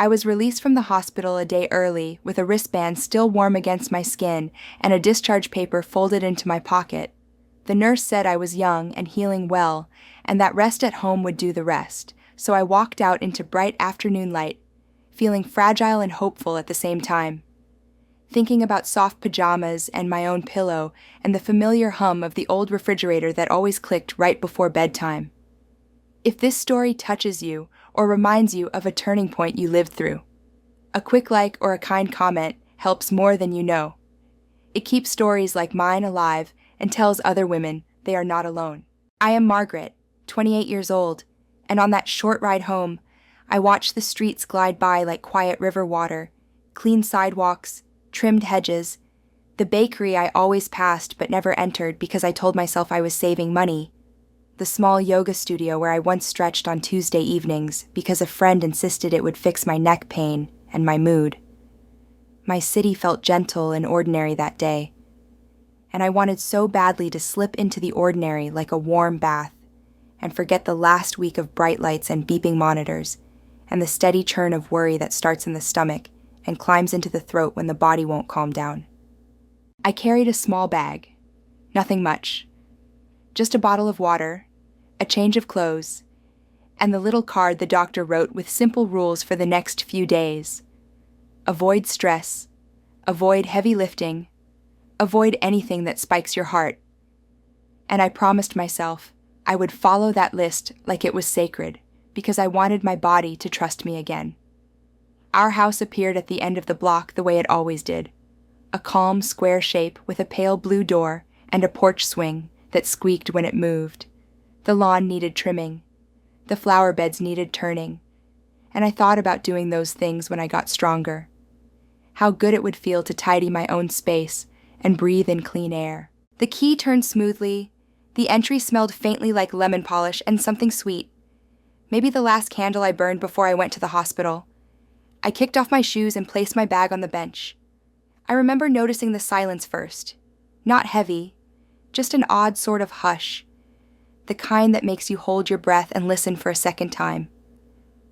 I was released from the hospital a day early with a wristband still warm against my skin and a discharge paper folded into my pocket. The nurse said I was young and healing well, and that rest at home would do the rest, so I walked out into bright afternoon light, feeling fragile and hopeful at the same time. Thinking about soft pajamas and my own pillow and the familiar hum of the old refrigerator that always clicked right before bedtime. If this story touches you or reminds you of a turning point you lived through, a quick like or a kind comment helps more than you know. It keeps stories like mine alive and tells other women they are not alone. I am Margaret, 28 years old, and on that short ride home, I watched the streets glide by like quiet river water, clean sidewalks, trimmed hedges, the bakery I always passed but never entered because I told myself I was saving money, the small yoga studio where I once stretched on Tuesday evenings because a friend insisted it would fix my neck pain and my mood. My city felt gentle and ordinary that day, and I wanted so badly to slip into the ordinary like a warm bath and forget the last week of bright lights and beeping monitors and the steady churn of worry that starts in the stomach and climbs into the throat when the body won't calm down. I carried a small bag, nothing much, just a bottle of water, a change of clothes, and the little card the doctor wrote with simple rules for the next few days. Avoid stress, avoid heavy lifting, avoid anything that spikes your heart. And I promised myself I would follow that list like it was sacred because I wanted my body to trust me again. Our house appeared at the end of the block the way it always did, a calm square shape with a pale blue door and a porch swing that squeaked when it moved. The lawn needed trimming. The flower beds needed turning. And I thought about doing those things when I got stronger. How good it would feel to tidy my own space and breathe in clean air. The key turned smoothly. The entry smelled faintly like lemon polish and something sweet. Maybe the last candle I burned before I went to the hospital. I kicked off my shoes and placed my bag on the bench. I remember noticing the silence first. Not heavy, just an odd sort of hush. The kind that makes you hold your breath and listen for a second time.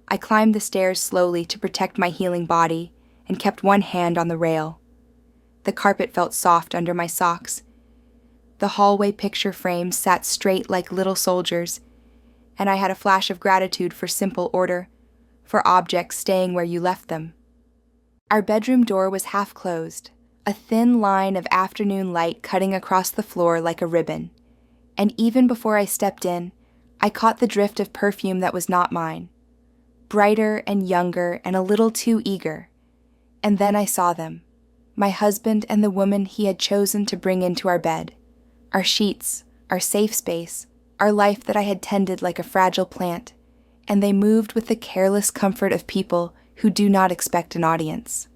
I climbed the stairs slowly to protect my healing body and kept one hand on the rail. The carpet felt soft under my socks. The hallway picture frames sat straight like little soldiers, and I had a flash of gratitude for simple order, for objects staying where you left them. Our bedroom door was half closed, a thin line of afternoon light cutting across the floor like a ribbon. And even before I stepped in, I caught the drift of perfume that was not mine. Brighter and younger and a little too eager. And then I saw them, my husband and the woman he had chosen to bring into our bed, our sheets, our safe space, our life that I had tended like a fragile plant, and they moved with the careless comfort of people who do not expect an audience.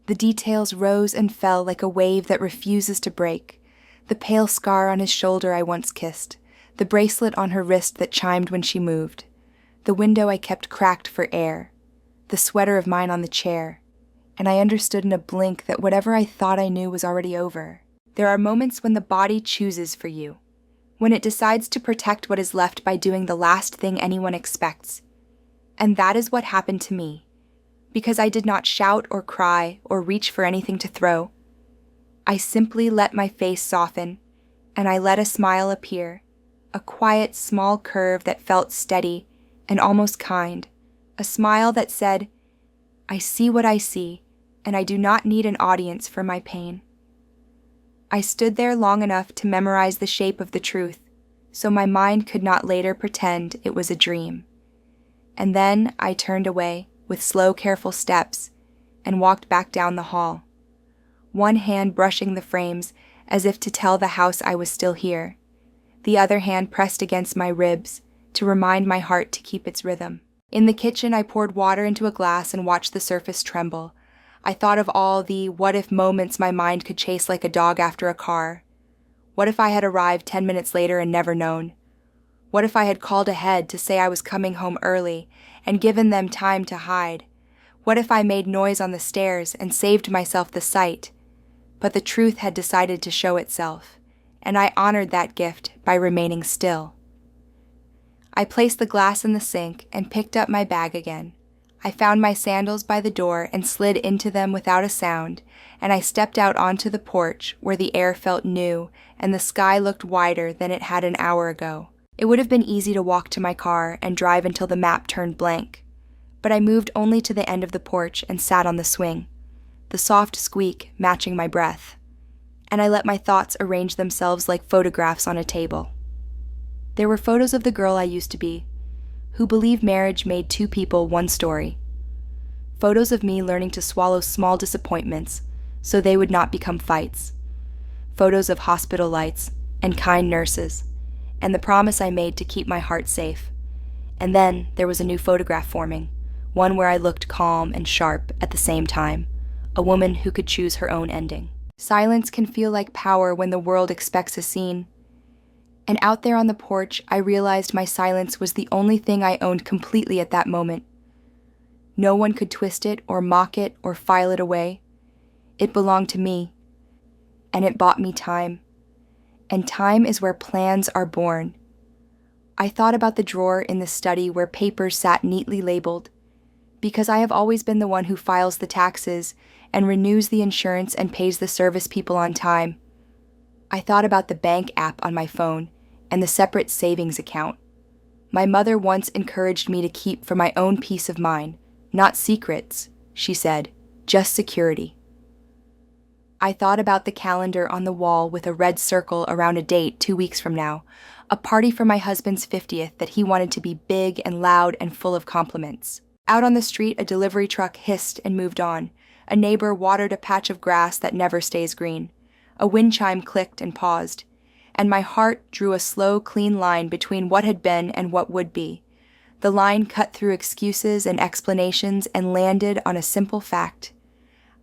The details rose and fell like a wave that refuses to break. The pale scar on his shoulder I once kissed, the bracelet on her wrist that chimed when she moved, the window I kept cracked for air, the sweater of mine on the chair, and I understood in a blink that whatever I thought I knew was already over. There are moments when the body chooses for you, when it decides to protect what is left by doing the last thing anyone expects. And that is what happened to me, because I did not shout or cry or reach for anything to throw. I simply let my face soften, and I let a smile appear, a quiet, small curve that felt steady and almost kind, a smile that said, I see what I see, and I do not need an audience for my pain. I stood there long enough to memorize the shape of the truth, so my mind could not later pretend it was a dream. And then I turned away with slow, careful steps and walked back down the hall, one hand brushing the frames as if to tell the house I was still here, the other hand pressed against my ribs to remind my heart to keep its rhythm. In the kitchen, I poured water into a glass and watched the surface tremble. I thought of all the what-if moments my mind could chase like a dog after a car. What if I had arrived 10 minutes later and never known? What if I had called ahead to say I was coming home early and given them time to hide? What if I made noise on the stairs and saved myself the sight? But the truth had decided to show itself, and I honored that gift by remaining still. I placed the glass in the sink and picked up my bag again. I found my sandals by the door and slid into them without a sound, and I stepped out onto the porch where the air felt new and the sky looked wider than it had an hour ago. It would have been easy to walk to my car and drive until the map turned blank, but I moved only to the end of the porch and sat on the swing, the soft squeak matching my breath, and I let my thoughts arrange themselves like photographs on a table. There were photos of the girl I used to be, who believed marriage made two people one story. Photos of me learning to swallow small disappointments so they would not become fights. Photos of hospital lights and kind nurses, and the promise I made to keep my heart safe. And then there was a new photograph forming, one where I looked calm and sharp at the same time, a woman who could choose her own ending. Silence can feel like power when the world expects a scene. And out there on the porch, I realized my silence was the only thing I owned completely at that moment. No one could twist it or mock it or file it away. It belonged to me, and it bought me time. And time is where plans are born. I thought about the drawer in the study where papers sat neatly labeled, because I have always been the one who files the taxes and renews the insurance and pays the service people on time. I thought about the bank app on my phone and the separate savings account. My mother once encouraged me to keep for my own peace of mind, not secrets, she said, just security. I thought about the calendar on the wall with a red circle around a date 2 weeks from now, a party for my husband's 50th that he wanted to be big and loud and full of compliments. Out on the street, a delivery truck hissed and moved on. A neighbor watered a patch of grass that never stays green. A wind chime clicked and paused, and my heart drew a slow, clean line between what had been and what would be. The line cut through excuses and explanations and landed on a simple fact.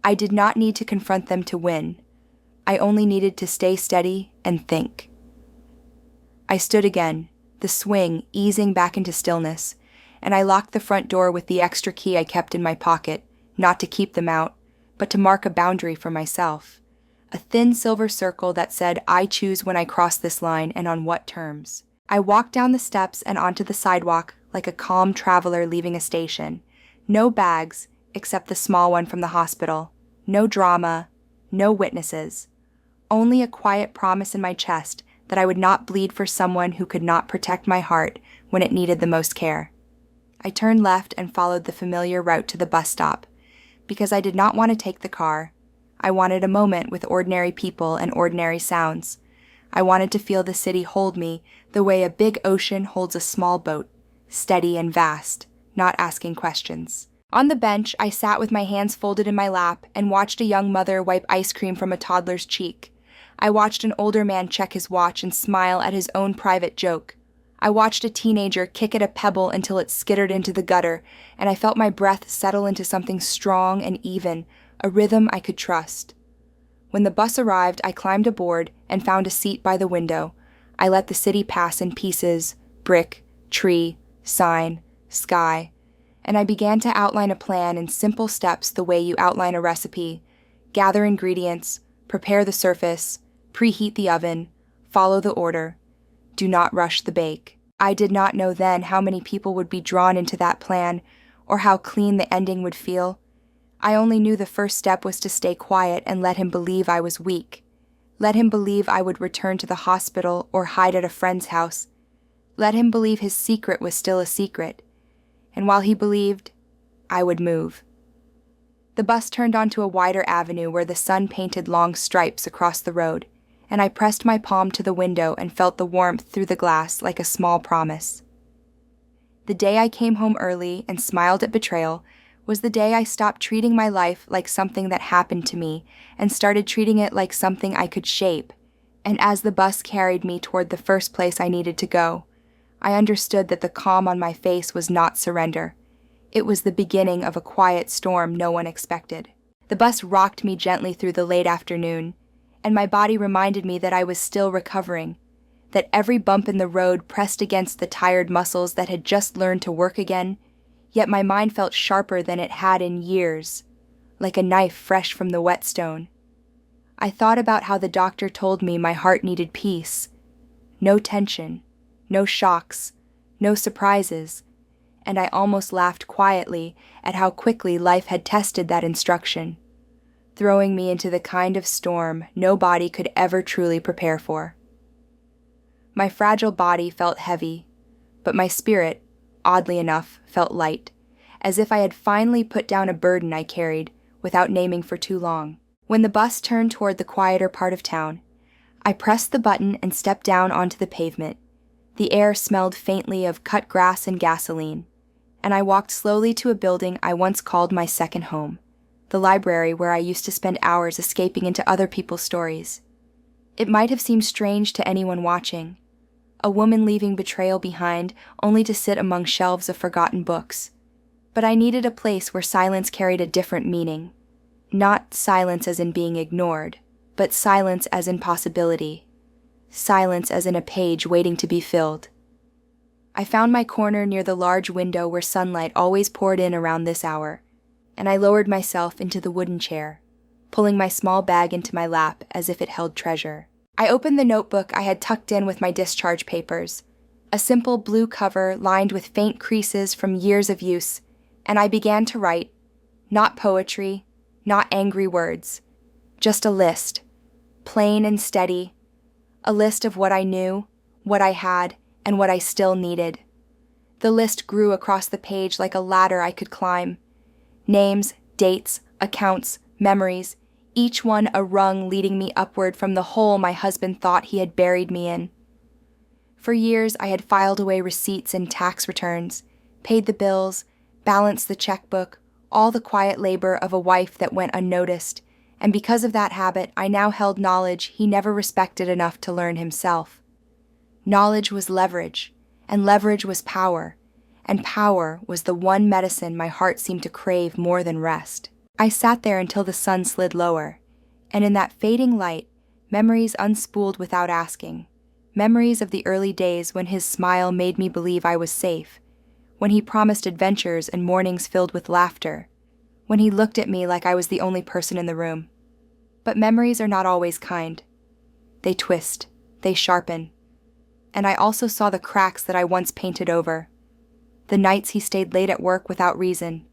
I did not need to confront them to win. I only needed to stay steady and think. I stood again, the swing easing back into stillness, and I locked the front door with the extra key I kept in my pocket, not to keep them out, but to mark a boundary for myself. A thin silver circle that said, I choose when I cross this line and on what terms. I walked down the steps and onto the sidewalk like a calm traveler leaving a station. No bags, except the small one from the hospital. No drama, no witnesses. Only a quiet promise in my chest that I would not bleed for someone who could not protect my heart when it needed the most care. I turned left and followed the familiar route to the bus stop, because I did not want to take the car. I wanted a moment with ordinary people and ordinary sounds. I wanted to feel the city hold me the way a big ocean holds a small boat, steady and vast, not asking questions. On the bench, I sat with my hands folded in my lap and watched a young mother wipe ice cream from a toddler's cheek. I watched an older man check his watch and smile at his own private joke. I watched a teenager kick at a pebble until it skittered into the gutter, and I felt my breath settle into something strong and even, a rhythm I could trust. When the bus arrived, I climbed aboard and found a seat by the window. I let the city pass in pieces, brick, tree, sign, sky, and I began to outline a plan in simple steps the way you outline a recipe. Gather ingredients, prepare the surface, preheat the oven, follow the order. Do not rush the bake. I did not know then how many people would be drawn into that plan, or how clean the ending would feel. I only knew the first step was to stay quiet and let him believe I was weak. Let him believe I would return to the hospital or hide at a friend's house. Let him believe his secret was still a secret. And while he believed, I would move. The bus turned onto a wider avenue where the sun painted long stripes across the road, and I pressed my palm to the window and felt the warmth through the glass like a small promise. The day I came home early and smiled at betrayal was the day I stopped treating my life like something that happened to me and started treating it like something I could shape. And as the bus carried me toward the first place I needed to go, I understood that the calm on my face was not surrender. It was the beginning of a quiet storm no one expected. The bus rocked me gently through the late afternoon, and my body reminded me that I was still recovering, that every bump in the road pressed against the tired muscles that had just learned to work again, yet my mind felt sharper than it had in years, like a knife fresh from the whetstone. I thought about how the doctor told me my heart needed peace, no tension, no shocks, no surprises, and I almost laughed quietly at how quickly life had tested that instruction, throwing me into the kind of storm no body could ever truly prepare for. My fragile body felt heavy, but my spirit, oddly enough, felt light, as if I had finally put down a burden I carried without naming for too long. When the bus turned toward the quieter part of town, I pressed the button and stepped down onto the pavement. The air smelled faintly of cut grass and gasoline, and I walked slowly to a building I once called my second home, the library where I used to spend hours escaping into other people's stories. It might have seemed strange to anyone watching, a woman leaving betrayal behind only to sit among shelves of forgotten books. But I needed a place where silence carried a different meaning. Not silence as in being ignored, but silence as in possibility. Silence as in a page waiting to be filled. I found my corner near the large window where sunlight always poured in around this hour, and I lowered myself into the wooden chair, pulling my small bag into my lap as if it held treasure. I opened the notebook I had tucked in with my discharge papers, a simple blue cover lined with faint creases from years of use, and I began to write, not poetry, not angry words, just a list, plain and steady, a list of what I knew, what I had, and what I still needed. The list grew across the page like a ladder I could climb. Names, dates, accounts, memories, each one a rung leading me upward from the hole my husband thought he had buried me in. For years I had filed away receipts and tax returns, paid the bills, balanced the checkbook, all the quiet labor of a wife that went unnoticed, and because of that habit I now held knowledge he never respected enough to learn himself. Knowledge was leverage, and leverage was power, and power was the one medicine my heart seemed to crave more than rest. I sat there until the sun slid lower, and in that fading light, memories unspooled without asking, memories of the early days when his smile made me believe I was safe, when he promised adventures and mornings filled with laughter, when he looked at me like I was the only person in the room. But memories are not always kind. They twist, they sharpen, and I also saw the cracks that I once painted over. The nights he stayed late at work without reason,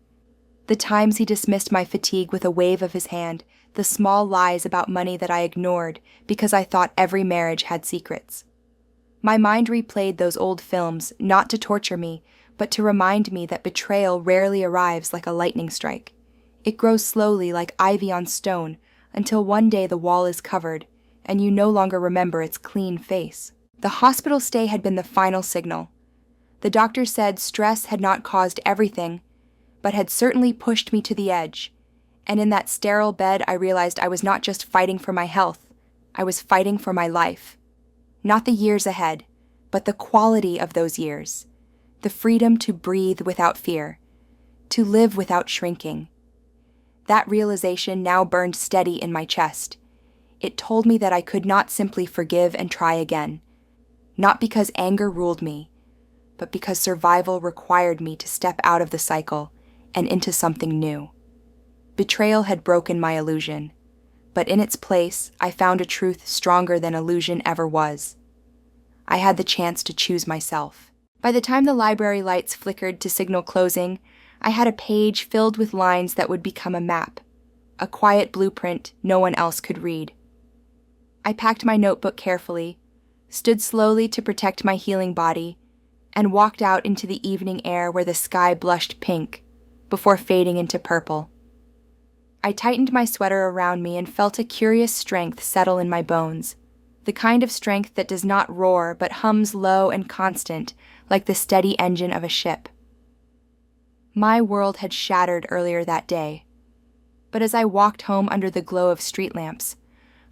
the times he dismissed my fatigue with a wave of his hand, the small lies about money that I ignored because I thought every marriage had secrets. My mind replayed those old films not to torture me, but to remind me that betrayal rarely arrives like a lightning strike. It grows slowly like ivy on stone until one day the wall is covered and you no longer remember its clean face. The hospital stay had been the final signal. The doctor said stress had not caused everything, but had certainly pushed me to the edge, and in that sterile bed I realized I was not just fighting for my health, I was fighting for my life. Not the years ahead, but the quality of those years, the freedom to breathe without fear, to live without shrinking. That realization now burned steady in my chest. It told me that I could not simply forgive and try again, not because anger ruled me, but because survival required me to step out of the cycle and into something new. Betrayal had broken my illusion, but in its place, I found a truth stronger than illusion ever was. I had the chance to choose myself. By the time the library lights flickered to signal closing, I had a page filled with lines that would become a map, a quiet blueprint no one else could read. I packed my notebook carefully, stood slowly to protect my healing body, and walked out into the evening air where the sky blushed pink before fading into purple. I tightened my sweater around me and felt a curious strength settle in my bones, the kind of strength that does not roar but hums low and constant like the steady engine of a ship. My world had shattered earlier that day, but as I walked home under the glow of street lamps,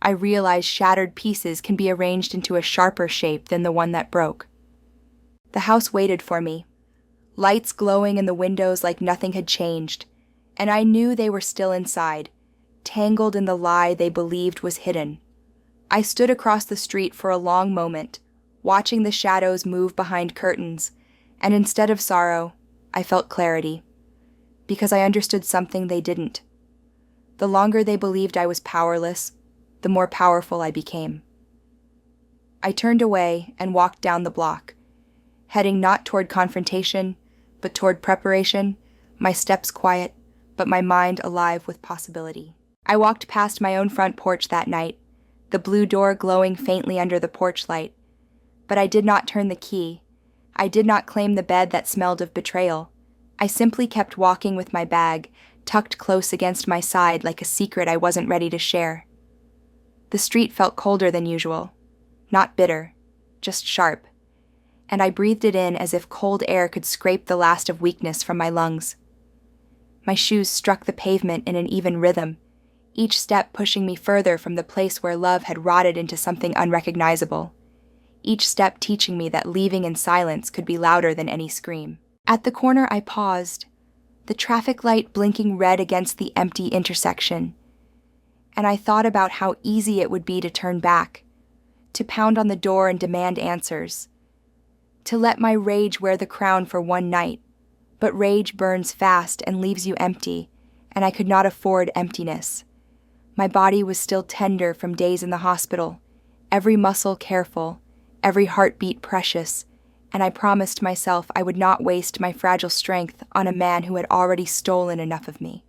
I realized shattered pieces can be arranged into a sharper shape than the one that broke. The house waited for me, lights glowing in the windows like nothing had changed, and I knew they were still inside, tangled in the lie they believed was hidden. I stood across the street for a long moment, watching the shadows move behind curtains, and instead of sorrow, I felt clarity, because I understood something they didn't. The longer they believed I was powerless, the more powerful I became. I turned away and walked down the block, heading not toward confrontation, but toward preparation, my steps quiet, but my mind alive with possibility. I walked past my own front porch that night, the blue door glowing faintly under the porch light. But I did not turn the key. I did not claim the bed that smelled of betrayal. I simply kept walking with my bag, tucked close against my side like a secret I wasn't ready to share. The street felt colder than usual. Not bitter, just sharp. And I breathed it in as if cold air could scrape the last of weakness from my lungs. My shoes struck the pavement in an even rhythm, each step pushing me further from the place where love had rotted into something unrecognizable. Each step teaching me that leaving in silence could be louder than any scream. At the corner I paused, the traffic light blinking red against the empty intersection. And I thought about how easy it would be to turn back, to pound on the door and demand answers, to let my rage wear the crown for one night. But rage burns fast and leaves you empty, and I could not afford emptiness. My body was still tender from days in the hospital, every muscle careful, every heartbeat precious, and I promised myself I would not waste my fragile strength on a man who had already stolen enough of me.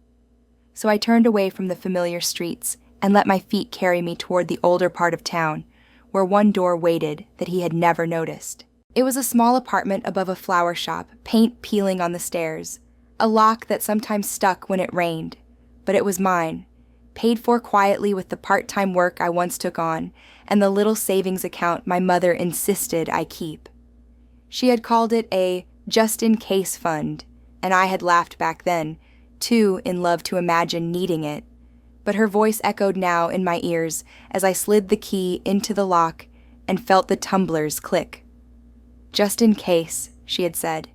So I turned away from the familiar streets and let my feet carry me toward the older part of town, where one door waited that he had never noticed. It was a small apartment above a flower shop, paint peeling on the stairs, a lock that sometimes stuck when it rained, but it was mine, paid for quietly with the part-time work I once took on and the little savings account my mother insisted I keep. She had called it a just-in-case fund, and I had laughed back then, too in love to imagine needing it. But her voice echoed now in my ears as I slid the key into the lock and felt the tumblers click. Just in case, she had said.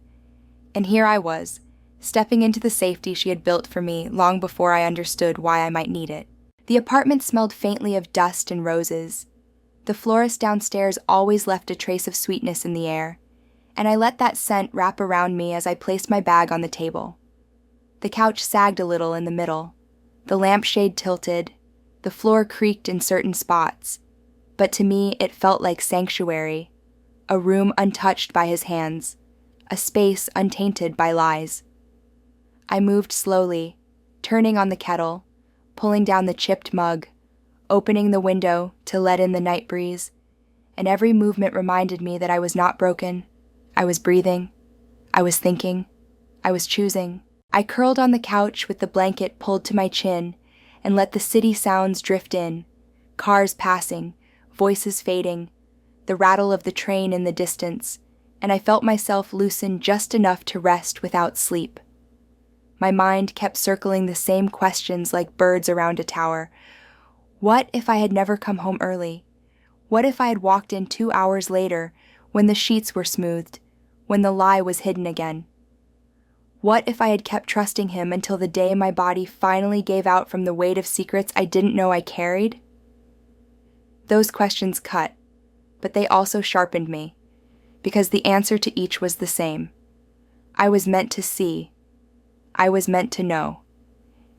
And here I was, stepping into the safety she had built for me long before I understood why I might need it. The apartment smelled faintly of dust and roses. The florist downstairs always left a trace of sweetness in the air, and I let that scent wrap around me as I placed my bag on the table. The couch sagged a little in the middle, the lampshade tilted, the floor creaked in certain spots, but to me it felt like sanctuary, a room untouched by his hands, a space untainted by lies. I moved slowly, turning on the kettle, pulling down the chipped mug, opening the window to let in the night breeze, and every movement reminded me that I was not broken. I was breathing. I was thinking. I was choosing. I curled on the couch with the blanket pulled to my chin and let the city sounds drift in, cars passing, voices fading, the rattle of the train in the distance, and I felt myself loosen just enough to rest without sleep. My mind kept circling the same questions like birds around a tower. What if I had never come home early? What if I had walked in 2 hours later, when the sheets were smoothed, when the lie was hidden again? What if I had kept trusting him until the day my body finally gave out from the weight of secrets I didn't know I carried? Those questions cut, but they also sharpened me, because the answer to each was the same. I was meant to see. I was meant to know.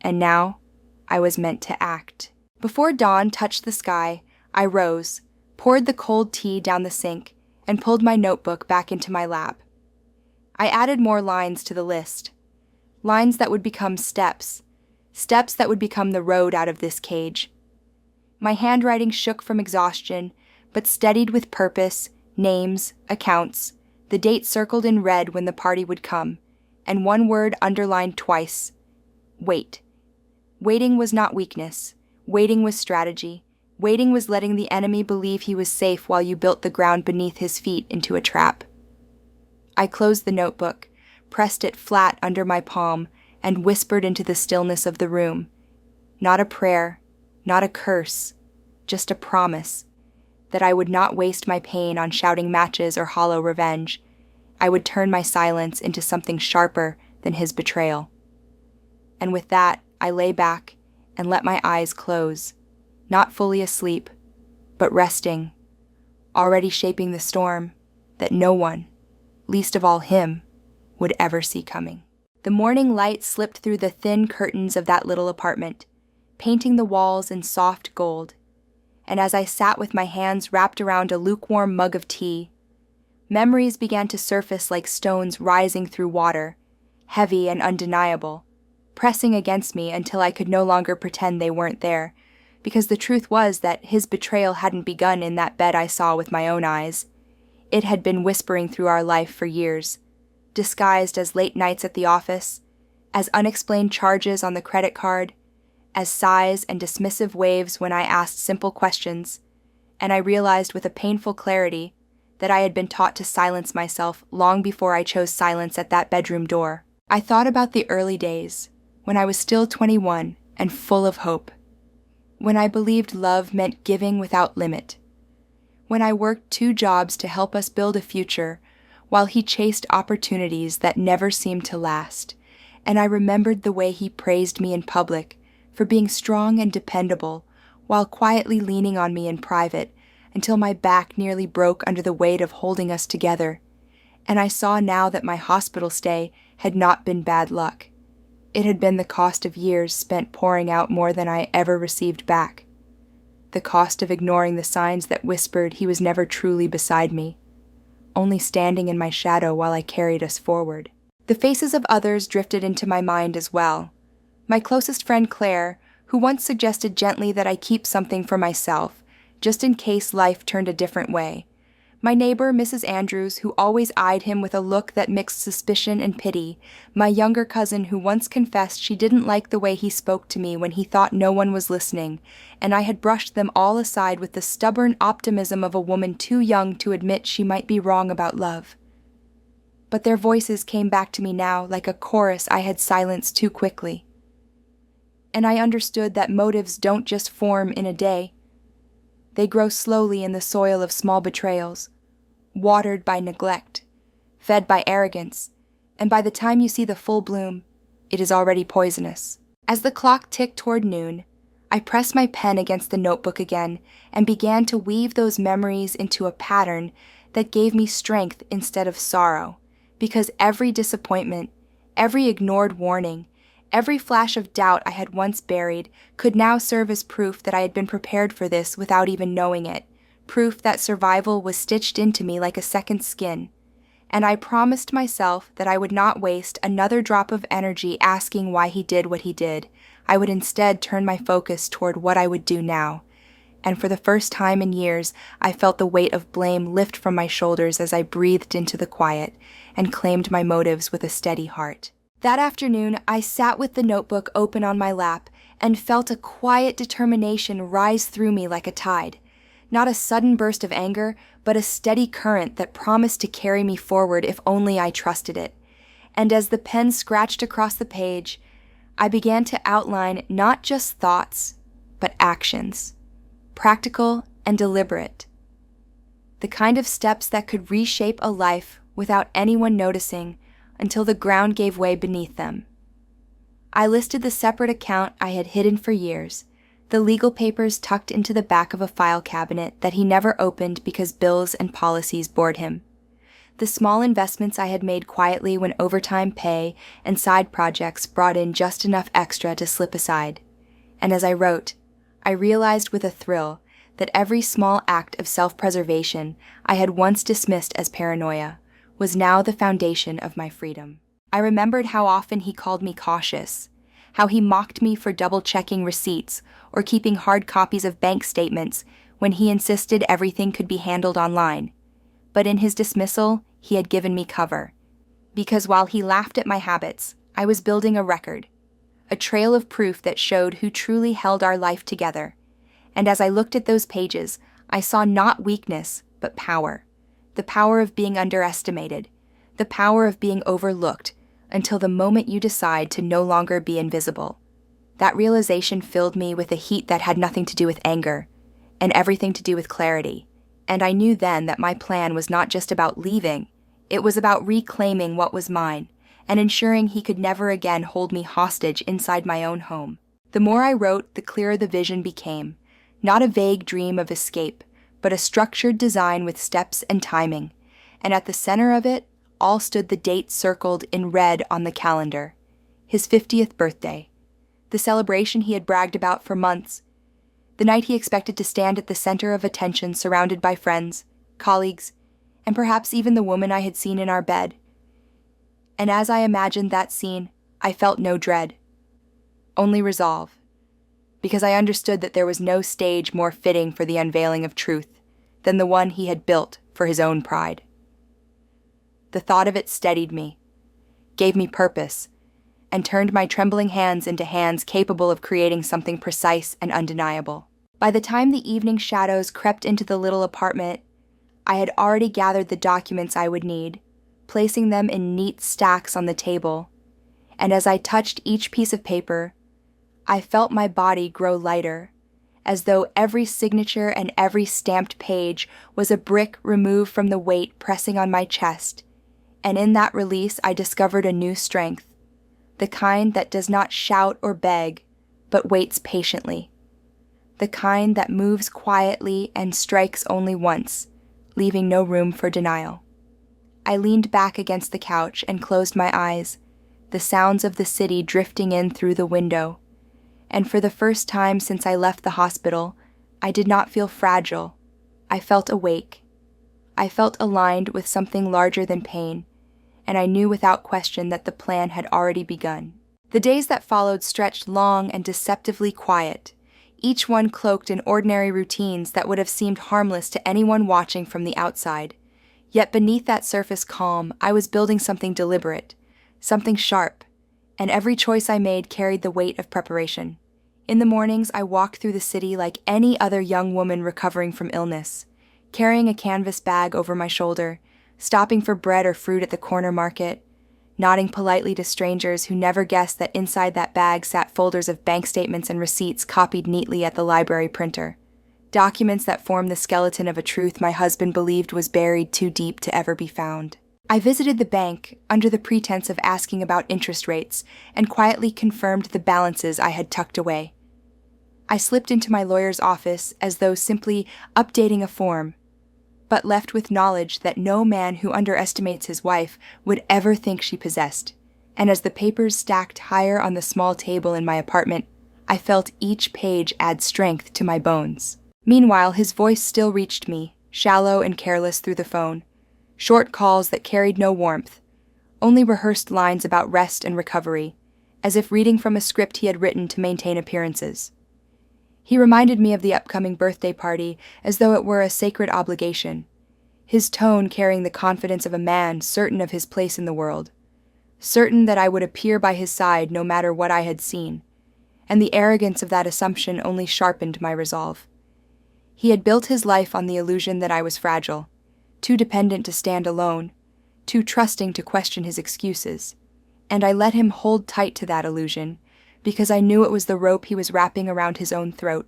And now, I was meant to act. Before dawn touched the sky, I rose, poured the cold tea down the sink, and pulled my notebook back into my lap. I added more lines to the list. Lines that would become steps. Steps that would become the road out of this cage. My handwriting shook from exhaustion, but steadied with purpose, names, accounts, the date circled in red when the party would come, and one word underlined twice: wait. Waiting was not weakness. Waiting was strategy. Waiting was letting the enemy believe he was safe while you built the ground beneath his feet into a trap. I closed the notebook, pressed it flat under my palm, and whispered into the stillness of the room. Not a prayer, not a curse, just a promise that I would not waste my pain on shouting matches or hollow revenge. I would turn my silence into something sharper than his betrayal. And with that, I lay back and let my eyes close, not fully asleep, but resting, already shaping the storm that no one, least of all him, would ever see coming. The morning light slipped through the thin curtains of that little apartment, painting the walls in soft gold, and as I sat with my hands wrapped around a lukewarm mug of tea, Memories began to surface like stones rising through water, heavy and undeniable, pressing against me until I could no longer pretend they weren't there, because the truth was that his betrayal hadn't begun in that bed I saw with my own eyes. It had been whispering through our life for years, disguised as late nights at the office, as unexplained charges on the credit card, as sighs and dismissive waves when I asked simple questions, and I realized with a painful clarity that I had been taught to silence myself long before I chose silence at that bedroom door. I thought about the early days, when I was still 21 and full of hope, when I believed love meant giving without limit, when I worked 2 jobs to help us build a future while he chased opportunities that never seemed to last, and I remembered the way he praised me in public for being strong and dependable while quietly leaning on me in private until my back nearly broke under the weight of holding us together, and I saw now that my hospital stay had not been bad luck. It had been the cost of years spent pouring out more than I ever received back, the cost of ignoring the signs that whispered he was never truly beside me, only standing in my shadow while I carried us forward. The faces of others drifted into my mind as well. My closest friend Claire, who once suggested gently that I keep something for myself, just in case life turned a different way. My neighbor, Mrs. Andrews, who always eyed him with a look that mixed suspicion and pity. My younger cousin, who once confessed she didn't like the way he spoke to me when he thought no one was listening, and I had brushed them all aside with the stubborn optimism of a woman too young to admit she might be wrong about love. But their voices came back to me now like a chorus I had silenced too quickly. And I understood that motives don't just form in a day. They grow slowly in the soil of small betrayals, watered by neglect, fed by arrogance, and by the time you see the full bloom, it is already poisonous. As the clock ticked toward noon, I pressed my pen against the notebook again and began to weave those memories into a pattern that gave me strength instead of sorrow, because every disappointment, every ignored warning, every flash of doubt I had once buried could now serve as proof that I had been prepared for this without even knowing it, proof that survival was stitched into me like a second skin. And I promised myself that I would not waste another drop of energy asking why he did what he did. I would instead turn my focus toward what I would do now. And for the first time in years, I felt the weight of blame lift from my shoulders as I breathed into the quiet and claimed my motives with a steady heart. That afternoon, I sat with the notebook open on my lap and felt a quiet determination rise through me like a tide. Not a sudden burst of anger, but a steady current that promised to carry me forward if only I trusted it. And as the pen scratched across the page, I began to outline not just thoughts, but actions, practical and deliberate. The kind of steps that could reshape a life without anyone noticing, until the ground gave way beneath them. I listed the separate account I had hidden for years, the legal papers tucked into the back of a file cabinet that he never opened because bills and policies bored him, the small investments I had made quietly when overtime pay and side projects brought in just enough extra to slip aside. And as I wrote, I realized with a thrill that every small act of self-preservation I had once dismissed as paranoia was now the foundation of my freedom. I remembered how often he called me cautious, how he mocked me for double-checking receipts or keeping hard copies of bank statements when he insisted everything could be handled online. But in his dismissal, he had given me cover, because while he laughed at my habits, I was building a record, a trail of proof that showed who truly held our life together. And as I looked at those pages, I saw not weakness, but power. The power of being underestimated, the power of being overlooked until the moment you decide to no longer be invisible. That realization filled me with a heat that had nothing to do with anger, and everything to do with clarity. And I knew then that my plan was not just about leaving, it was about reclaiming what was mine, and ensuring he could never again hold me hostage inside my own home. The more I wrote, the clearer the vision became, not a vague dream of escape, but a structured design with steps and timing, and at the center of it all stood the date circled in red on the calendar, his 50th birthday, the celebration he had bragged about for months, the night he expected to stand at the center of attention surrounded by friends, colleagues, and perhaps even the woman I had seen in our bed. And as I imagined that scene, I felt no dread, only resolve, because I understood that there was no stage more fitting for the unveiling of truth than the one he had built for his own pride. The thought of it steadied me, gave me purpose, and turned my trembling hands into hands capable of creating something precise and undeniable. By the time the evening shadows crept into the little apartment, I had already gathered the documents I would need, placing them in neat stacks on the table, and as I touched each piece of paper, I felt my body grow lighter, as though every signature and every stamped page was a brick removed from the weight pressing on my chest, and in that release I discovered a new strength, the kind that does not shout or beg, but waits patiently, the kind that moves quietly and strikes only once, leaving no room for denial. I leaned back against the couch and closed my eyes, the sounds of the city drifting in through the window, and for the first time since I left the hospital, I did not feel fragile. I felt awake. I felt aligned with something larger than pain, and I knew without question that the plan had already begun. The days that followed stretched long and deceptively quiet, each one cloaked in ordinary routines that would have seemed harmless to anyone watching from the outside. Yet beneath that surface calm, I was building something deliberate, something sharp, and every choice I made carried the weight of preparation. In the mornings, I walked through the city like any other young woman recovering from illness, carrying a canvas bag over my shoulder, stopping for bread or fruit at the corner market, nodding politely to strangers who never guessed that inside that bag sat folders of bank statements and receipts copied neatly at the library printer, documents that formed the skeleton of a truth my husband believed was buried too deep to ever be found. I visited the bank under the pretense of asking about interest rates and quietly confirmed the balances I had tucked away. I slipped into my lawyer's office as though simply updating a form, but left with knowledge that no man who underestimates his wife would ever think she possessed, and as the papers stacked higher on the small table in my apartment, I felt each page add strength to my bones. Meanwhile, his voice still reached me, shallow and careless through the phone, short calls that carried no warmth, only rehearsed lines about rest and recovery, as if reading from a script he had written to maintain appearances. He reminded me of the upcoming birthday party as though it were a sacred obligation, his tone carrying the confidence of a man certain of his place in the world, certain that I would appear by his side no matter what I had seen, and the arrogance of that assumption only sharpened my resolve. He had built his life on the illusion that I was fragile, too dependent to stand alone, too trusting to question his excuses, and I let him hold tight to that illusion, because I knew it was the rope he was wrapping around his own throat.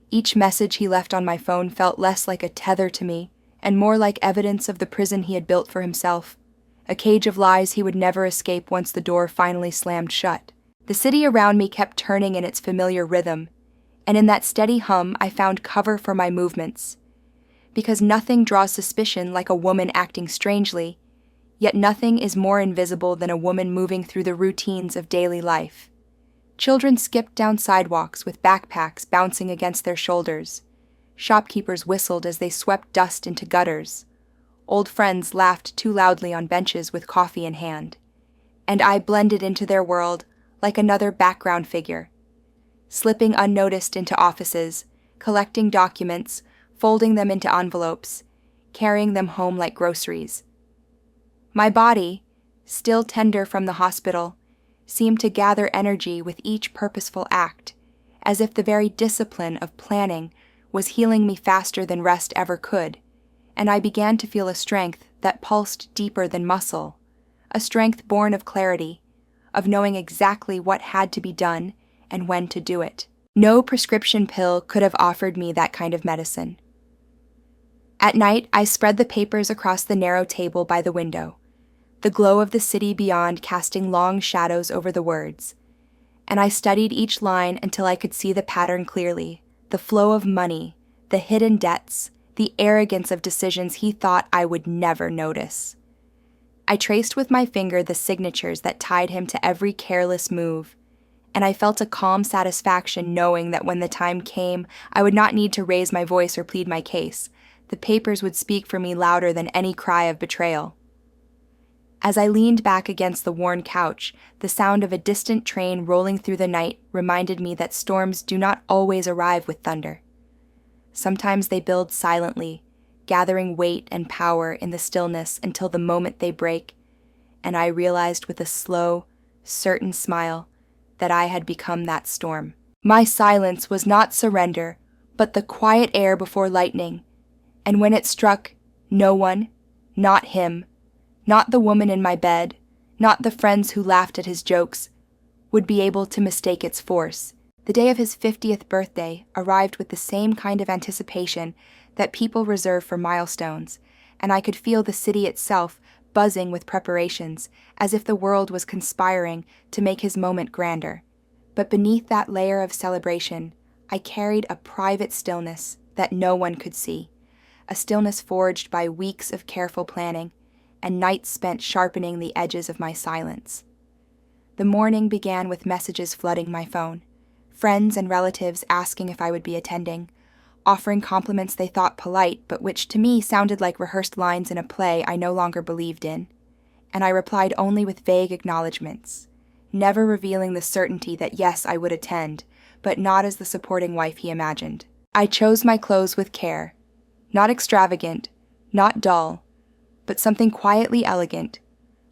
Each message he left on my phone felt less like a tether to me, and more like evidence of the prison he had built for himself, a cage of lies he would never escape once the door finally slammed shut. The city around me kept turning in its familiar rhythm, and in that steady hum I found cover for my movements. Because nothing draws suspicion like a woman acting strangely, yet nothing is more invisible than a woman moving through the routines of daily life. Children skipped down sidewalks with backpacks bouncing against their shoulders. Shopkeepers whistled as they swept dust into gutters. Old friends laughed too loudly on benches with coffee in hand. And I blended into their world like another background figure, slipping unnoticed into offices, collecting documents, folding them into envelopes, carrying them home like groceries. My body, still tender from the hospital, seemed to gather energy with each purposeful act, as if the very discipline of planning was healing me faster than rest ever could, and I began to feel a strength that pulsed deeper than muscle, a strength born of clarity, of knowing exactly what had to be done and when to do it. No prescription pill could have offered me that kind of medicine. At night, I spread the papers across the narrow table by the window, the glow of the city beyond casting long shadows over the words, and I studied each line until I could see the pattern clearly, the flow of money, the hidden debts, the arrogance of decisions he thought I would never notice. I traced with my finger the signatures that tied him to every careless move, and I felt a calm satisfaction knowing that when the time came, I would not need to raise my voice or plead my case, the papers would speak for me louder than any cry of betrayal. As I leaned back against the worn couch, the sound of a distant train rolling through the night reminded me that storms do not always arrive with thunder. Sometimes they build silently, gathering weight and power in the stillness until the moment they break, and I realized with a slow, certain smile that I had become that storm. My silence was not surrender, but the quiet air before lightning, and when it struck, no one, not him, not the woman in my bed, not the friends who laughed at his jokes, would be able to mistake its force. The day of his 50th birthday arrived with the same kind of anticipation that people reserve for milestones, and I could feel the city itself buzzing with preparations, as if the world was conspiring to make his moment grander. But beneath that layer of celebration, I carried a private stillness that no one could see, a stillness forged by weeks of careful planning, and nights spent sharpening the edges of my silence. The morning began with messages flooding my phone, friends and relatives asking if I would be attending, offering compliments they thought polite but which to me sounded like rehearsed lines in a play I no longer believed in, and I replied only with vague acknowledgments, never revealing the certainty that yes, I would attend, but not as the supporting wife he imagined. I chose my clothes with care, not extravagant, not dull, but something quietly elegant,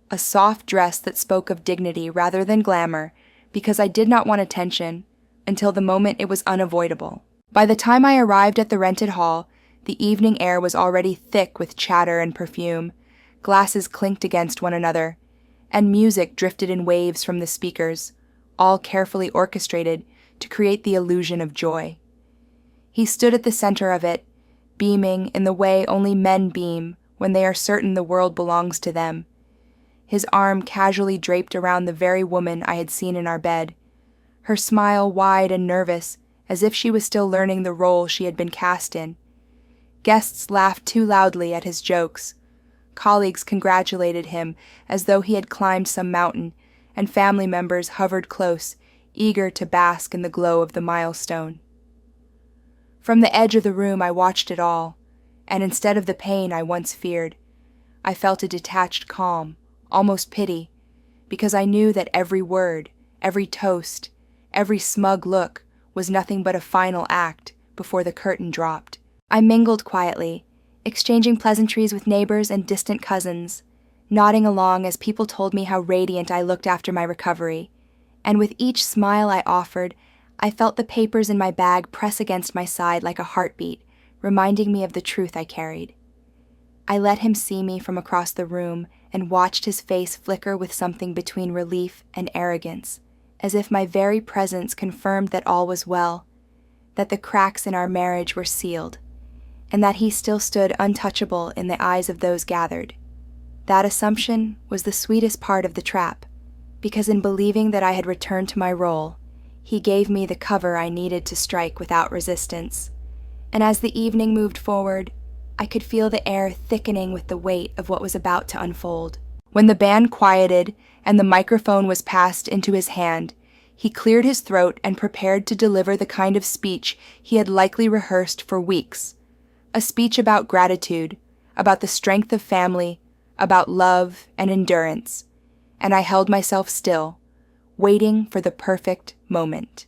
a soft dress that spoke of dignity rather than glamour, because I did not want attention until the moment it was unavoidable. By the time I arrived at the rented hall, the evening air was already thick with chatter and perfume, glasses clinked against one another, and music drifted in waves from the speakers, all carefully orchestrated to create the illusion of joy. He stood at the center of it, beaming in the way only men beam when they are certain the world belongs to them, his arm casually draped around the very woman I had seen in our bed, her smile wide and nervous, as if she was still learning the role she had been cast in. Guests laughed too loudly at his jokes. Colleagues congratulated him as though he had climbed some mountain, and family members hovered close, eager to bask in the glow of the milestone. From the edge of the room I watched it all, and instead of the pain I once feared, I felt a detached calm, almost pity, because I knew that every word, every toast, every smug look was nothing but a final act before the curtain dropped. I mingled quietly, exchanging pleasantries with neighbors and distant cousins, nodding along as people told me how radiant I looked after my recovery, and with each smile I offered, I felt the papers in my bag press against my side like a heartbeat, reminding me of the truth I carried. I let him see me from across the room and watched his face flicker with something between relief and arrogance, as if my very presence confirmed that all was well, that the cracks in our marriage were sealed, and that he still stood untouchable in the eyes of those gathered. That assumption was the sweetest part of the trap, because in believing that I had returned to my role, he gave me the cover I needed to strike without resistance. And as the evening moved forward, I could feel the air thickening with the weight of what was about to unfold. When the band quieted and the microphone was passed into his hand, he cleared his throat and prepared to deliver the kind of speech he had likely rehearsed for weeks. A speech about gratitude, about the strength of family, about love and endurance. And I held myself still, waiting for the perfect moment.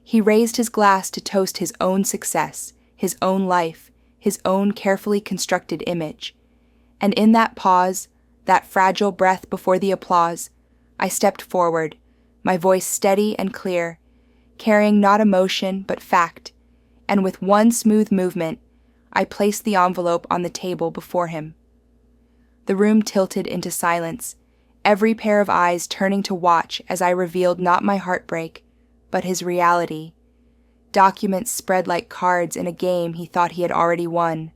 He raised his glass to toast his own success, his own life, his own carefully constructed image. And in that pause, that fragile breath before the applause, I stepped forward, my voice steady and clear, carrying not emotion but fact, and with one smooth movement, I placed the envelope on the table before him. The room tilted into silence, every pair of eyes turning to watch as I revealed not my heartbreak, but his reality. Documents spread like cards in a game he thought he had already won,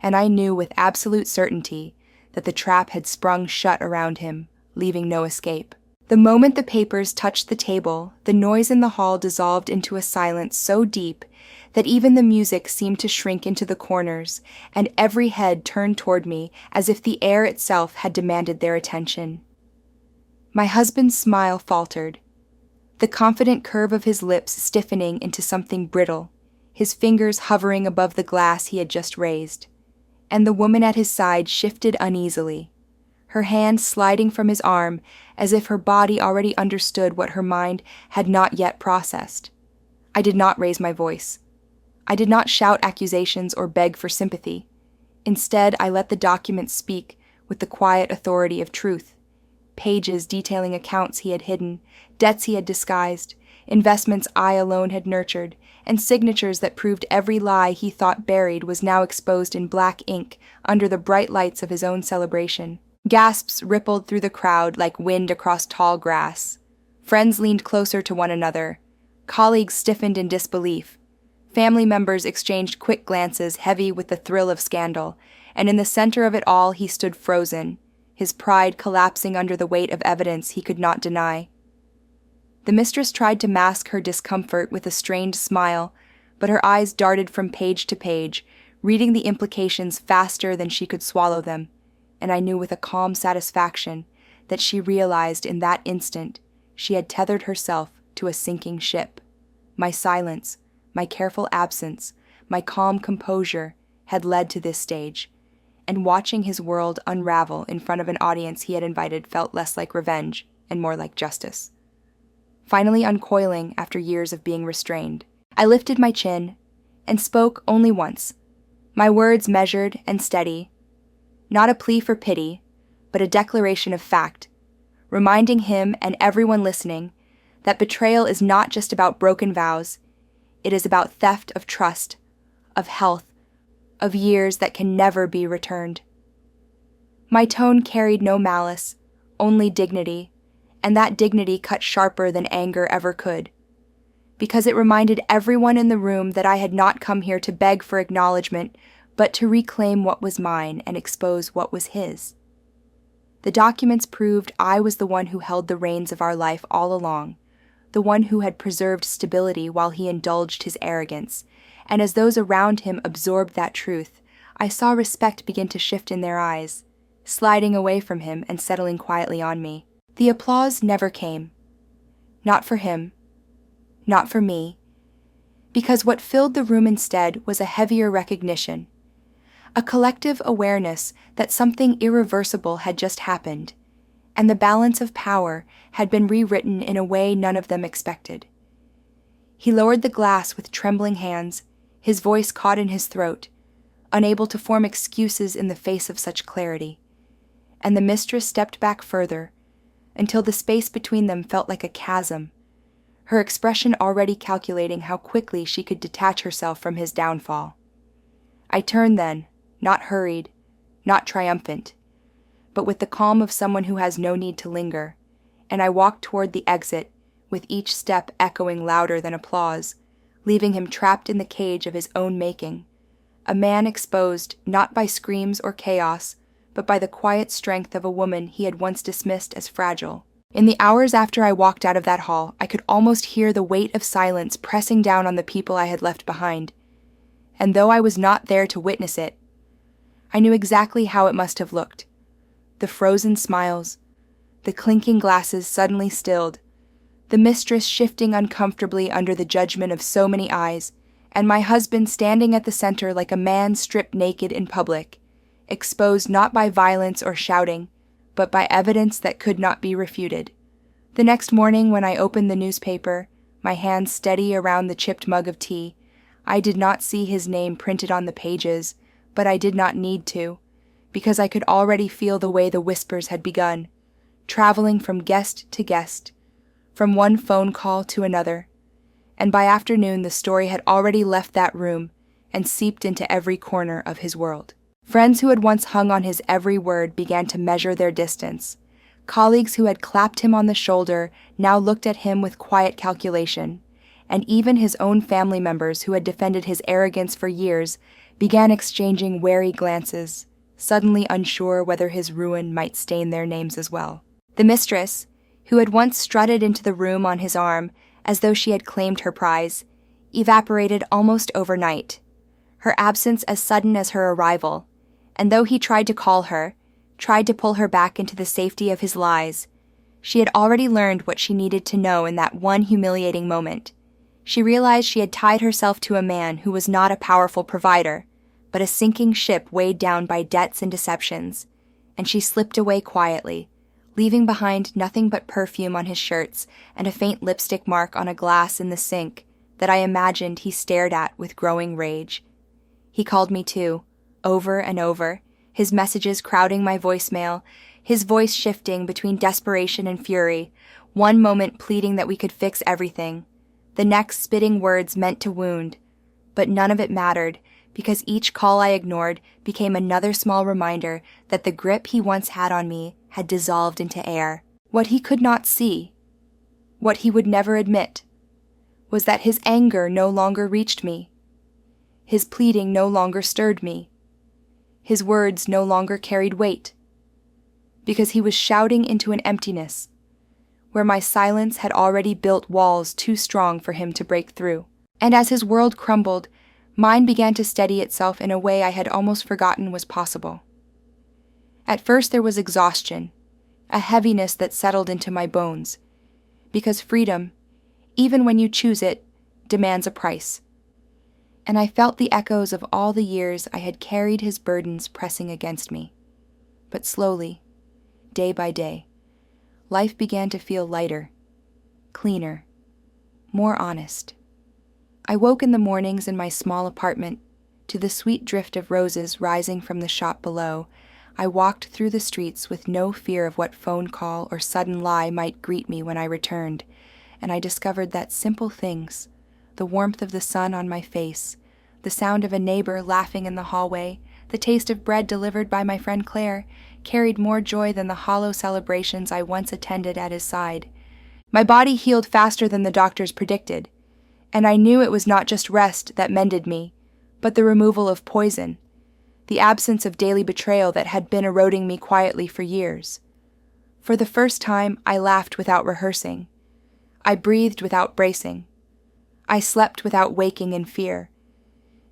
and I knew with absolute certainty that the trap had sprung shut around him, leaving no escape. The moment the papers touched the table, the noise in the hall dissolved into a silence so deep that even the music seemed to shrink into the corners, and every head turned toward me as if the air itself had demanded their attention. My husband's smile faltered, the confident curve of his lips stiffening into something brittle, his fingers hovering above the glass he had just raised. And the woman at his side shifted uneasily, her hand sliding from his arm as if her body already understood what her mind had not yet processed. I did not raise my voice. I did not shout accusations or beg for sympathy. Instead, I let the document speak with the quiet authority of truth. Pages detailing accounts he had hidden, debts he had disguised, investments I alone had nurtured, and signatures that proved every lie he thought buried was now exposed in black ink under the bright lights of his own celebration. Gasps rippled through the crowd like wind across tall grass. Friends leaned closer to one another. Colleagues stiffened in disbelief. Family members exchanged quick glances heavy with the thrill of scandal, and in the center of it all he stood frozen, his pride collapsing under the weight of evidence he could not deny. The mistress tried to mask her discomfort with a strained smile, but her eyes darted from page to page, reading the implications faster than she could swallow them, and I knew with a calm satisfaction that she realized in that instant she had tethered herself to a sinking ship. My silence, my careful absence, my calm composure had led to this stage, and watching his world unravel in front of an audience he had invited felt less like revenge and more like justice. Finally uncoiling after years of being restrained, I lifted my chin and spoke only once, my words measured and steady, not a plea for pity, but a declaration of fact, reminding him and everyone listening that betrayal is not just about broken vows, it is about theft of trust, of health, of years that can never be returned. My tone carried no malice, only dignity, and that dignity cut sharper than anger ever could, because it reminded everyone in the room that I had not come here to beg for acknowledgement, but to reclaim what was mine and expose what was his. The documents proved I was the one who held the reins of our life all along, the one who had preserved stability while he indulged his arrogance, and as those around him absorbed that truth, I saw respect begin to shift in their eyes, sliding away from him and settling quietly on me. The applause never came. Not for him. Not for me. Because what filled the room instead was a heavier recognition, a collective awareness that something irreversible had just happened, and the balance of power had been rewritten in a way none of them expected. He lowered the glass with trembling hands, his voice caught in his throat, unable to form excuses in the face of such clarity, and the mistress stepped back further, until the space between them felt like a chasm, her expression already calculating how quickly she could detach herself from his downfall. I turned then, not hurried, not triumphant, but with the calm of someone who has no need to linger, and I walked toward the exit, with each step echoing louder than applause, leaving him trapped in the cage of his own making, a man exposed not by screams or chaos, but by the quiet strength of a woman he had once dismissed as fragile. In the hours after I walked out of that hall, I could almost hear the weight of silence pressing down on the people I had left behind, and though I was not there to witness it, I knew exactly how it must have looked. The frozen smiles, the clinking glasses suddenly stilled, the mistress shifting uncomfortably under the judgment of so many eyes, and my husband standing at the center like a man stripped naked in public, exposed not by violence or shouting, but by evidence that could not be refuted. The next morning when I opened the newspaper, my hands steady around the chipped mug of tea, I did not see his name printed on the pages, but I did not need to, because I could already feel the way the whispers had begun, traveling from guest to guest, from one phone call to another, and by afternoon the story had already left that room and seeped into every corner of his world. Friends who had once hung on his every word began to measure their distance. Colleagues who had clapped him on the shoulder now looked at him with quiet calculation, and even his own family members who had defended his arrogance for years began exchanging wary glances, suddenly unsure whether his ruin might stain their names as well. The mistress, who had once strutted into the room on his arm as though she had claimed her prize, evaporated almost overnight, her absence as sudden as her arrival, and though he tried to call her, tried to pull her back into the safety of his lies, she had already learned what she needed to know in that one humiliating moment. She realized she had tied herself to a man who was not a powerful provider, but a sinking ship weighed down by debts and deceptions, and she slipped away quietly, leaving behind nothing but perfume on his shirts and a faint lipstick mark on a glass in the sink that I imagined he stared at with growing rage. He called me too, over and over, his messages crowding my voicemail, his voice shifting between desperation and fury, one moment pleading that we could fix everything, the next spitting words meant to wound. But none of it mattered, because each call I ignored became another small reminder that the grip he once had on me had dissolved into air. What he could not see, what he would never admit, was that his anger no longer reached me. His pleading no longer stirred me. His words no longer carried weight, because he was shouting into an emptiness, where my silence had already built walls too strong for him to break through. And as his world crumbled, mine began to steady itself in a way I had almost forgotten was possible. At first there was exhaustion, a heaviness that settled into my bones, because freedom, even when you choose it, demands a price. And I felt the echoes of all the years I had carried his burdens pressing against me. But slowly, day by day, life began to feel lighter, cleaner, more honest. I woke in the mornings in my small apartment to the sweet drift of roses rising from the shop below. I walked through the streets with no fear of what phone call or sudden lie might greet me when I returned, and I discovered that simple things, the warmth of the sun on my face, the sound of a neighbor laughing in the hallway, the taste of bread delivered by my friend Claire, carried more joy than the hollow celebrations I once attended at his side. My body healed faster than the doctors predicted, and I knew it was not just rest that mended me, but the removal of poison, the absence of daily betrayal that had been eroding me quietly for years. For the first time, I laughed without rehearsing. I breathed without bracing. I slept without waking in fear.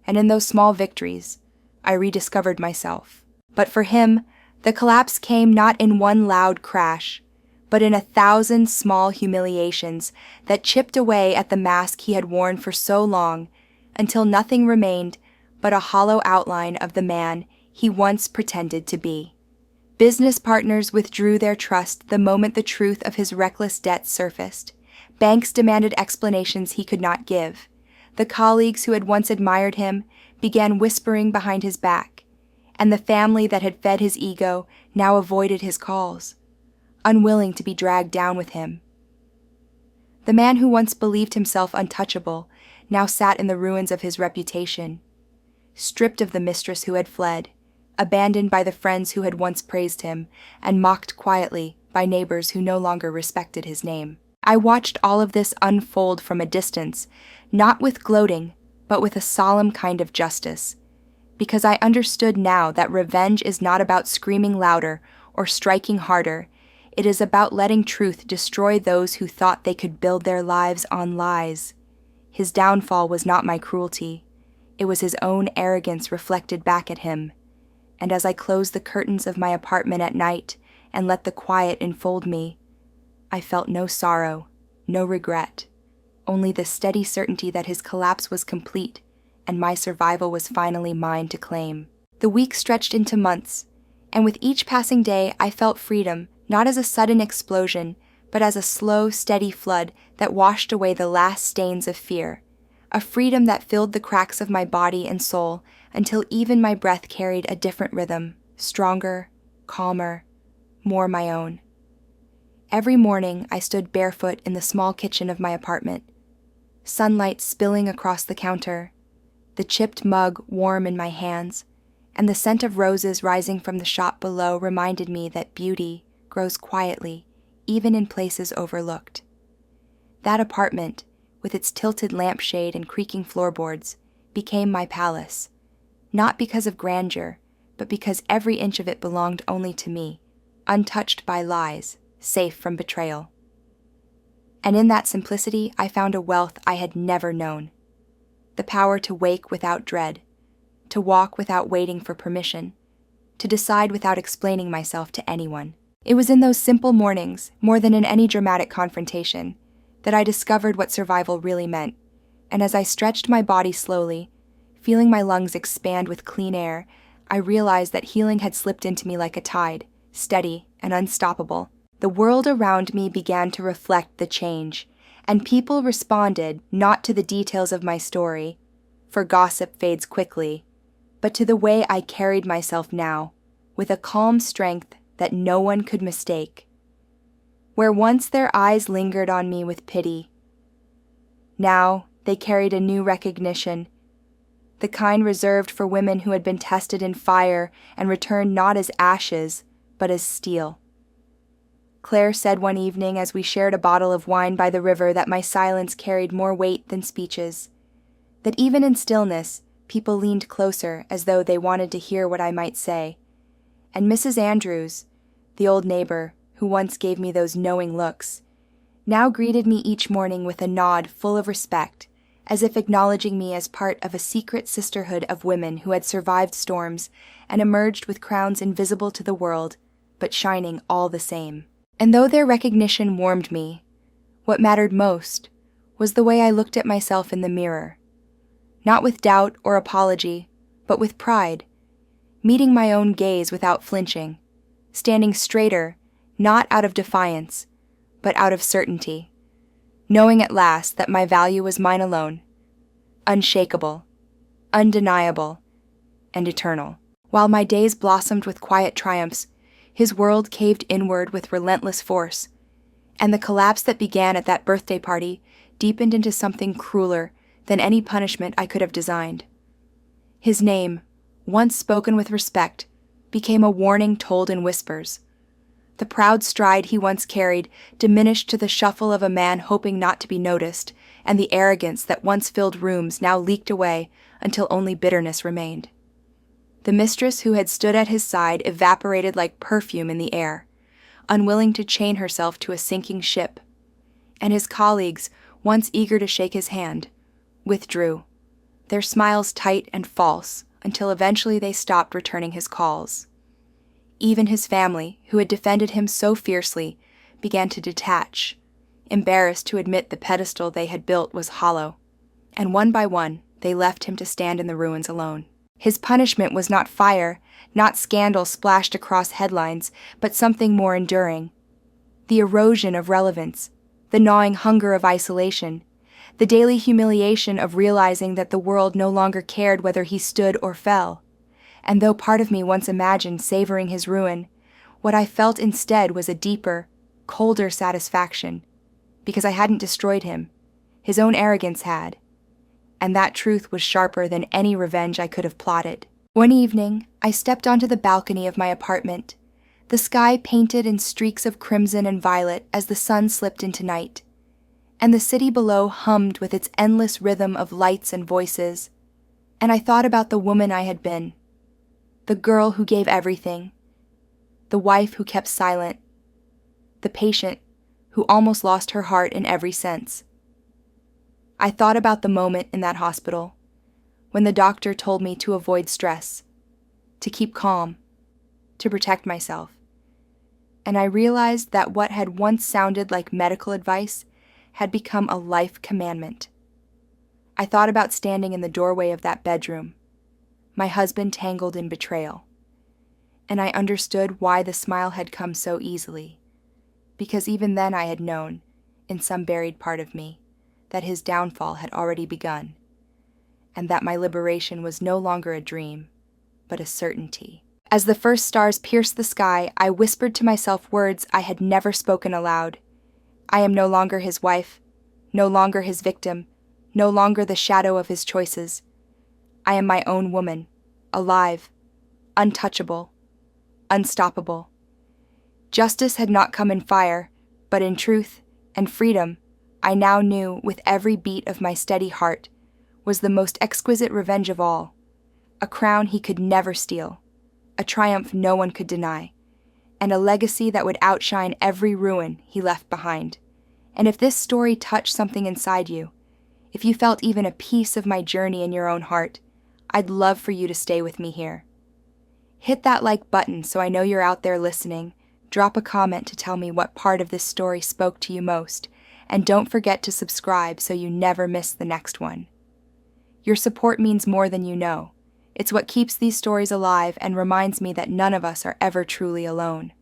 And in those small victories, I rediscovered myself. But for him, the collapse came not in one loud crash, but in 1,000 small humiliations that chipped away at the mask he had worn for so long, until nothing remained but a hollow outline of the man he once pretended to be. Business partners withdrew their trust the moment the truth of his reckless debt surfaced. Banks demanded explanations he could not give. The colleagues who had once admired him began whispering behind his back, and the family that had fed his ego now avoided his calls, unwilling to be dragged down with him. The man who once believed himself untouchable now sat in the ruins of his reputation, stripped of the mistress who had fled, abandoned by the friends who had once praised him, and mocked quietly by neighbors who no longer respected his name. I watched all of this unfold from a distance, not with gloating, but with a solemn kind of justice, because I understood now that revenge is not about screaming louder or striking harder. It is about letting truth destroy those who thought they could build their lives on lies. His downfall was not my cruelty. It was his own arrogance reflected back at him. And as I closed the curtains of my apartment at night and let the quiet enfold me, I felt no sorrow, no regret, only the steady certainty that his collapse was complete and my survival was finally mine to claim. The weeks stretched into months, and with each passing day I felt freedom, not as a sudden explosion, but as a slow, steady flood that washed away the last stains of fear, a freedom that filled the cracks of my body and soul until even my breath carried a different rhythm, stronger, calmer, more my own. Every morning I stood barefoot in the small kitchen of my apartment, sunlight spilling across the counter, the chipped mug warm in my hands, and the scent of roses rising from the shop below reminded me that beauty grows quietly, even in places overlooked. That apartment, with its tilted lampshade and creaking floorboards, became my palace, not because of grandeur, but because every inch of it belonged only to me, untouched by lies, safe from betrayal. And in that simplicity I found a wealth I had never known. The power to wake without dread, to walk without waiting for permission, to decide without explaining myself to anyone. It was in those simple mornings, more than in any dramatic confrontation, that I discovered what survival really meant, and as I stretched my body slowly, feeling my lungs expand with clean air, I realized that healing had slipped into me like a tide, steady and unstoppable. The world around me began to reflect the change, and people responded not to the details of my story, for gossip fades quickly, but to the way I carried myself now, with a calm strength that no one could mistake. Where once their eyes lingered on me with pity, now they carried a new recognition, the kind reserved for women who had been tested in fire and returned not as ashes, but as steel. Claire said one evening as we shared a bottle of wine by the river that my silence carried more weight than speeches, that even in stillness, people leaned closer as though they wanted to hear what I might say. And Mrs. Andrews, the old neighbor who once gave me those knowing looks, now greeted me each morning with a nod full of respect, as if acknowledging me as part of a secret sisterhood of women who had survived storms and emerged with crowns invisible to the world, but shining all the same. And though their recognition warmed me, what mattered most was the way I looked at myself in the mirror, not with doubt or apology, but with pride, meeting my own gaze without flinching, standing straighter, not out of defiance, but out of certainty, knowing at last that my value was mine alone, unshakable, undeniable, and eternal. While my days blossomed with quiet triumphs, his world caved inward with relentless force, and the collapse that began at that birthday party deepened into something crueler than any punishment I could have designed. His name, once spoken with respect, became a warning told in whispers. The proud stride he once carried diminished to the shuffle of a man hoping not to be noticed, and the arrogance that once filled rooms now leaked away until only bitterness remained. The mistress who had stood at his side evaporated like perfume in the air, unwilling to chain herself to a sinking ship, and his colleagues, once eager to shake his hand, withdrew, their smiles tight and false, until eventually they stopped returning his calls. Even his family, who had defended him so fiercely, began to detach, embarrassed to admit the pedestal they had built was hollow, and one by one they left him to stand in the ruins alone. His punishment was not fire, not scandal splashed across headlines, but something more enduring. The erosion of relevance, the gnawing hunger of isolation, the daily humiliation of realizing that the world no longer cared whether he stood or fell. And though part of me once imagined savoring his ruin, what I felt instead was a deeper, colder satisfaction, because I hadn't destroyed him. His own arrogance had. And that truth was sharper than any revenge I could have plotted. One evening, I stepped onto the balcony of my apartment, the sky painted in streaks of crimson and violet as the sun slipped into night, and the city below hummed with its endless rhythm of lights and voices, and I thought about the woman I had been, the girl who gave everything, the wife who kept silent, the patient who almost lost her heart in every sense. I thought about the moment in that hospital, when the doctor told me to avoid stress, to keep calm, to protect myself. And I realized that what had once sounded like medical advice had become a life commandment. I thought about standing in the doorway of that bedroom, my husband tangled in betrayal. And I understood why the smile had come so easily, because even then I had known, in some buried part of me, that his downfall had already begun, and that my liberation was no longer a dream, but a certainty. As the first stars pierced the sky, I whispered to myself words I had never spoken aloud. I am no longer his wife, no longer his victim, no longer the shadow of his choices. I am my own woman, alive, untouchable, unstoppable. Justice had not come in fire, but in truth and freedom, I now knew, with every beat of my steady heart, was the most exquisite revenge of all, a crown he could never steal, a triumph no one could deny, and a legacy that would outshine every ruin he left behind. And if this story touched something inside you, if you felt even a piece of my journey in your own heart, I'd love for you to stay with me here. Hit that like button so I know you're out there listening. Drop a comment to tell me what part of this story spoke to you most, and don't forget to subscribe so you never miss the next one. Your support means more than you know. It's what keeps these stories alive and reminds me that none of us are ever truly alone.